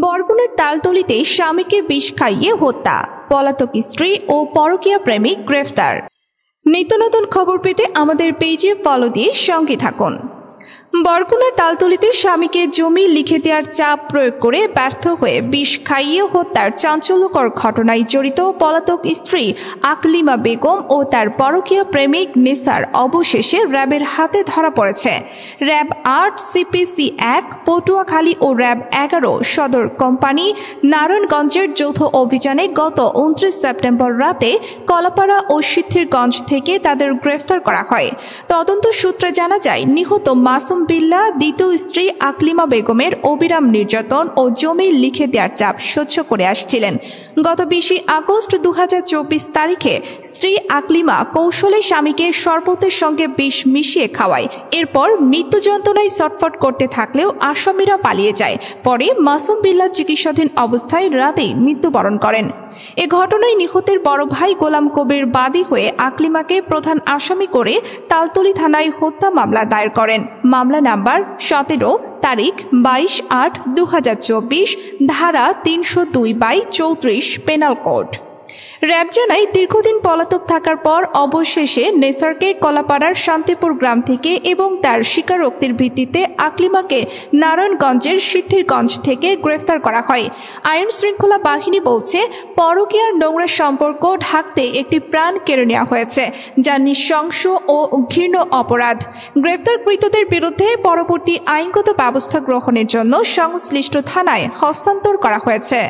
বরগুনার তালতলীতে স্বামীকে বিষ খাইয়ে হত্যা, পলাতক স্ত্রী ও পরকীয়া প্রেমিক গ্রেফতার। নিত্য নতুন খবর পেতে আমাদের পেজে ফলো দিয়ে সঙ্গে থাকুন। বরগুনার তালতলীতে স্বামীকে জমি লিখে দেওয়ার চাপ প্রয়োগ করে ব্যর্থ হয়ে বিষ খাইয়ে হত্যার চাঞ্চল্যকর ঘটনায় জড়িত পলাতক স্ত্রী আকলিমা বেগম ও তার পরকীয়া প্রেমিক নিসার অবশেষে র্যাবের হাতে ধরা পড়েছে। র্যাব ৮, সিপিসি ১, পটুয়াখালী ও র্যাব ১১ সদর কোম্পানি নারায়ণগঞ্জের যৌথ অভিযানে গত ২৯ সেপ্টেম্বর রাতে কলাপাড়া ও সিদ্ধিরগঞ্জ থেকে তাদের গ্রেফতার করা হয়। তদন্ত সূত্রে জানা যায়, নিহত মাসুম বিল্লাহ দ্বিতীয় স্ত্রী আকলিমা বেগমের অবিরাম নির্যাতন ও জমি লিখে দেওয়ার চাপ সহ্য করে আসছিলেন। গত ২০ আগস্ট ২০২৪ তারিখে স্ত্রী আকলিমা কৌশলে স্বামীকে শরবতের সঙ্গে বিষ মিশিয়ে খাওয়ায়। এরপর মৃত্যু যন্ত্রণায় ছটফট করতে থাকলেও আসামিরা পালিয়ে যায়। পরে মাসুম বিল্লাহ চিকিৎসাধীন অবস্থায় রাতেই মৃত্যুবরণ করেন। এ ঘটনায় নিহতের বড় ভাই গোলাম কবির বাদী হয়ে আকলিমাকে প্রধান আসামি করে তালতলী থানায় হত্যা মামলা দায়ের করেন। মামলা নাম্বার ১৭, তারিখ ২২-৮-২০২৪, ধারা ৩০২/৩৪ পেনাল কোড। র্যাব জানায়, দীর্ঘদিন পলাতক থাকার পর অবশেষে নেসারকে কলাপাড়ার শান্তিপুর গ্রাম থেকে এবং তার স্বীকারোক্তির ভিত্তিতে আকলিমাকে নারায়ণগঞ্জের সিদ্ধিরগঞ্জ থেকে গ্রেফতার করা হয়। আইন শৃঙ্খলা বাহিনী বলছে, পরকীয়ার নোংরা সম্পর্ক ঢাকতে একটি প্রাণ কেড়ে নেওয়া হয়েছে, যা নৃশংস ও ঘৃণ্য অপরাধ। গ্রেফতারকৃতদের বিরুদ্ধে পরবর্তী আইনগত ব্যবস্থা গ্রহণের জন্য সংশ্লিষ্ট থানায় হস্তান্তর করা হয়েছে।